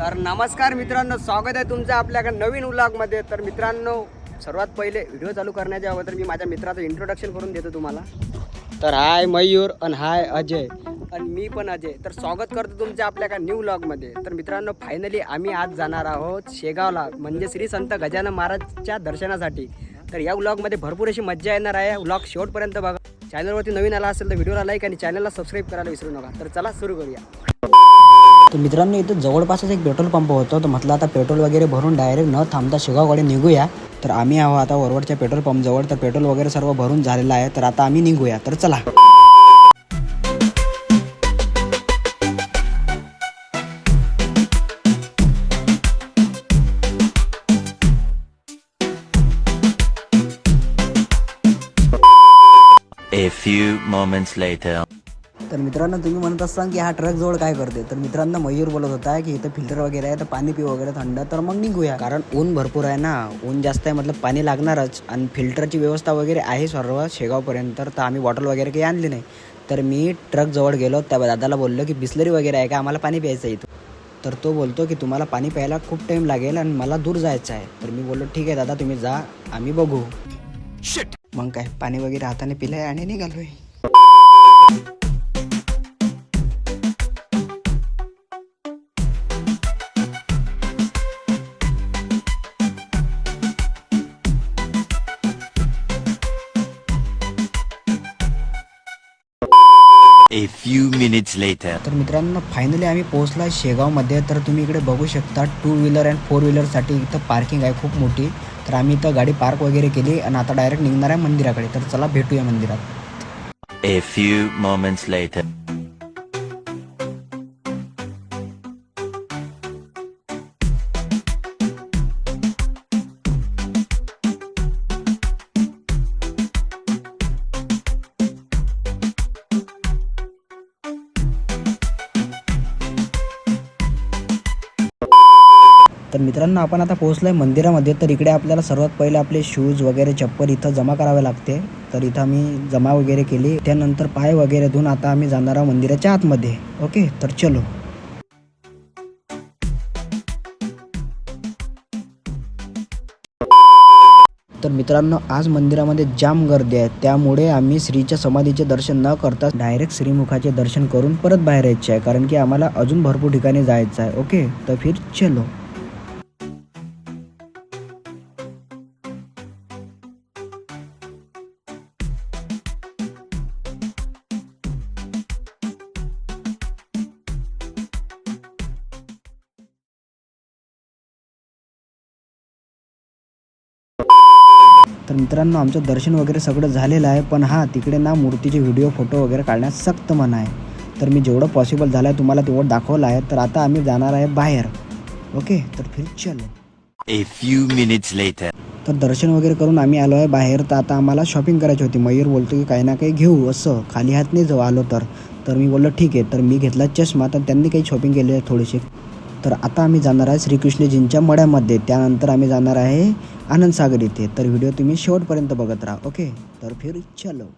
तर नमस्कार मित्रांनो, स्वागत आहे तुमचं आपल्या नवीन व्लॉगमध्ये. तर मित्रांनो, सर्वात पहिले व्हिडिओ चालू करण्याच्या अगोदर मी माझ्या मित्राचं इंट्रोडक्शन करून देतो तुम्हाला. तर हाय मयूर आणि हाय अजय आणि मी पण अजय. तर स्वागत करतो तुमच्या आपल्या न्यू व्लॉगमध्ये. तर मित्रांनो, फायनली आम्ही आज जाणार आहोत शेगावला, म्हणजे श्री संत गजानन महाराजच्या दर्शनासाठी. तर या व्लॉगमध्ये भरपूर अशी मज्जा येणार आहे. व्लॉग शेवटपर्यंत बघा. चॅनलवरती नवीन आला असेल तर व्हिडिओला लाईक आणि चॅनलला सबस्क्राईब करायला विसरू नका. तर चला सुरू करूया. तर मित्रांनो, इथं जवळपासच एक पेट्रोल पंप होतं. तर म्हटलं आता पेट्रोल वगैरे भरून डायरेक्ट न थांबता शेगावकडे निघूया. तर आम्ही आहो आता वरवरच्या पेट्रोल पंपजवळ. तर पेट्रोल वगैरे सर्व भरून झालेलं आहे. तर आता आम्ही निघूया. तर चला. A few moments later. तर मित्रांनो, तुम्ही म्हणत असाल की हा ट्रक जवळ काय करते. तर मित्रांनो, मयूर बोलत होता की इथं फिल्टर वगैरे आहे, तर पाणी पिऊ वगैरे थंड. तर मग निघूया, कारण ऊन भरपूर आहे ना. ऊन जास्त आहे, मतलब पाणी लागणारच. आणि फिल्टरची व्यवस्था वगैरे आहे सर्व शेगावपर्यंत. तर आम्ही बॉटल वगैरे काही आणली नाही. तर मी ट्रक जवळ गेलो, त्या दादाला बोललो की बिस्लरी वगैरे आहे का, आम्हाला पाणी प्यायचं आहे इथं. तर तो बोलतो की तुम्हाला पाणी प्यायला खूप टाईम लागेल आणि मला दूर जायचं आहे. तर मी बोललो ठीक आहे दादा, तुम्ही जा, आम्ही बघू. मग काय, पाणी वगैरे हाताने पिलंय आणि निघालोय. A few minutes later. तर मित्रांनो, फायनली आम्ही पोहोचला शेगावमध्ये. तर तुम्ही इकडे बघू शकता 2 व्हीलर अँड 4 व्हीलरसाठी इथं पार्किंग आहे खूप मोठी. तर आम्ही इथं गाडी पार्क वगैरे केली आणि आता डायरेक्ट निघणार आहे मंदिराकडे. तर चला भेटूया मंदिरात. A few moments later. तर मित्रांनो, आपण आता पोहोचलोय मंदिरामध्ये. तर इकडे आपल्याला सर्वात पहिले आपले शूज वगैरे चप्पल इथं जमा करावे लागते. तर इथं आम्ही जमा वगैरे केली. त्यानंतर पाय वगैरे धुवून आता आम्ही जाणार आहोत मंदिराच्या आतमध्ये. ओके, तर चलो. तर मित्रांनो, आज मंदिरामध्ये जाम गर्दी आहे. त्यामुळे आम्ही श्रीच्या समाधीचे दर्शन न करता डायरेक्ट श्रीमुखाचे दर्शन करून परत बाहेर यायचे आहे, कारण की आम्हाला अजून भरपूर ठिकाणी जायचं आहे. ओके, तर फिर चलो. तर मित्रांनो, आमचं दर्शन वगैरे सगळं झालेलं आहे. पण हां, तिकडे ना मूर्तीचे व्हिडिओ फोटो वगैरे काढण्यास सक्त मना आहे. तर मी जेवढं पॉसिबल झालं आहे तुम्हाला तेवढं दाखवलं आहे. तर आता आम्ही जाणार आहे बाहेर. ओके, तर फिर चलो. A few minutes later. तर दर्शन वगैरे करून आम्ही आलो आहे बाहेर. तर आता आम्हाला शॉपिंग करायची होती. मयूर बोलतो की काही ना काही घेऊ, असं खाली हात नाही जाऊ आलो तर मी बोललो ठीक आहे. तर मी घेतला चष्मा. तर त्यांनी काही शॉपिंग केली आहे थोडीशी. तर आता आम्ही जाणार आहे श्रीकृष्णजींच्या मढ्यामध्ये. त्यानंतर आम्ही जाणार आहे आनंदसागर इथे. तर व्हिडिओ तुम्ही शेवटपर्यंत बघत राहा. ओके, तर फिर चलो.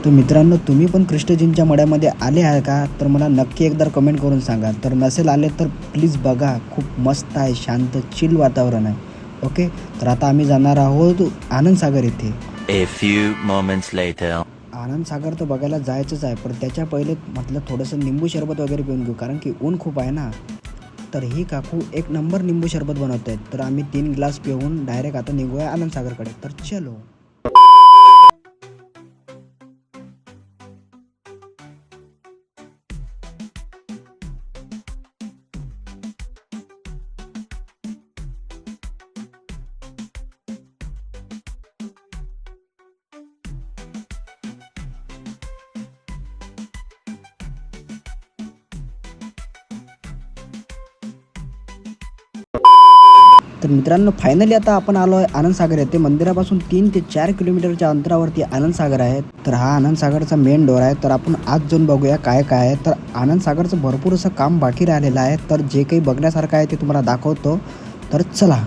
तर मित्रांनो, तुम्ही पण कृष्णजींच्या मढ्यामध्ये आले आहे का? तर मला नक्की एकदा कमेंट करून सांगा. तर नसेल आले तर प्लीज बघा, खूप मस्त आहे, शांत चिल वातावरण आहे. ओके, तर आता आम्ही जाणार आहोत आनंदसागर इथे. A few moments later. Anandsagar तर बघायला जायचंच आहे, पण त्याच्या पहिले म्हटलं थोडंसं निंबू सरबत वगैरे पिऊन घेऊ, कारण की ऊन खूप आहे ना. तर ही काकू एक नंबर निंबू सरबत बनवत आहेत. तर आम्ही 3 ग्लास पिऊन डायरेक्ट आता निघूया आनंदसागरकडे. तर चलो. तर मित्रांनो फायनली आता आपण आलो आहे आनंदसागर येथे. मंदिरापासून 3 ते 4 किलोमीटरच्या अंतरावरती आनंदसागर आहे. तर हा आनंदसागरचा मेन डोर आहे. तर आपण आज जाऊन बघूया काय काय आहे. तर आनंदसागरचं भरपूर असं काम बाकी राहिलेलं आहे. तर जे काही बघण्यासारखं आहे ते तुम्हाला दाखवतो. तर चला.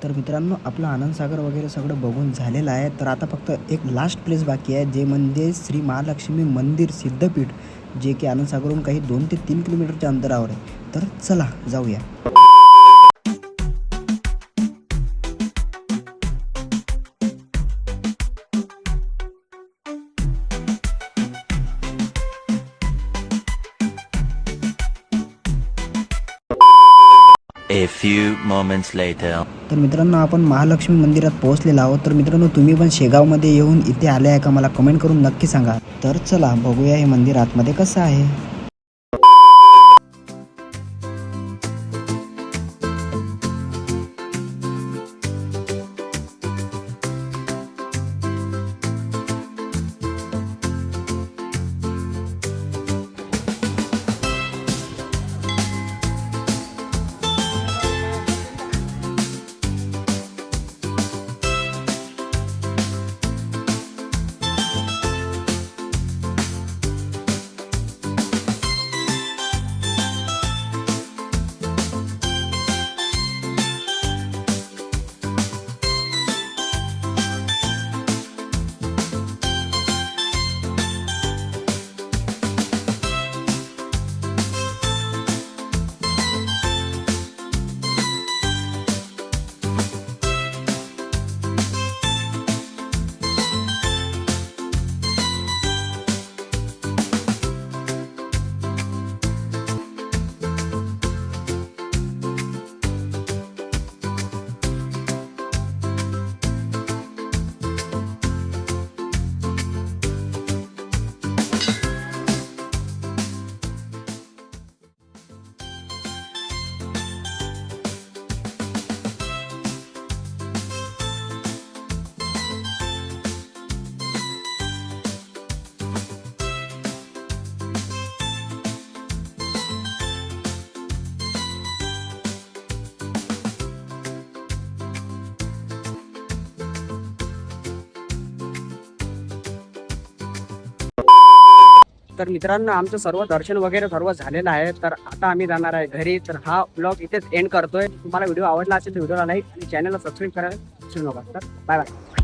तर मित्रांनो आपलं आनंदसागर वगैरे सगळं बघून झालेलं आहे. तर आता फक्त एक लास्ट प्लेस बाकी आहे, जे म्हणजे श्री महालक्ष्मी मंदिर सिद्धपीठ, जे की आनंदसागरहून काही 2 ते 3 किलोमीटरच्या अंतरावर आहे. तर चला जाऊया. A few moments later. तर मित्रांनो आपण महालक्ष्मी मंदिरात पोहोचलेलो आहोत. तर मित्रांनो तुम्ही पण शेगावमध्ये येऊन इथे आले आहे का, मला कमेंट करून नक्की सांगा. तर चला बघूया हे मंदिर आतमध्ये कसं आहे. तर मित्रांनो आमचं सर्व दर्शन वगैरे सर्व झालेलं आहे. तर आता आम्ही जाणार आहे घरी. तर हा ब्लॉग इथेच एंड करतोय. तुम्हाला व्हिडिओ आवडला असेल तर व्हिडिओला लाईक आणि चॅनलला सबस्क्राईब करायला विसरू नका. तर बाय बाय.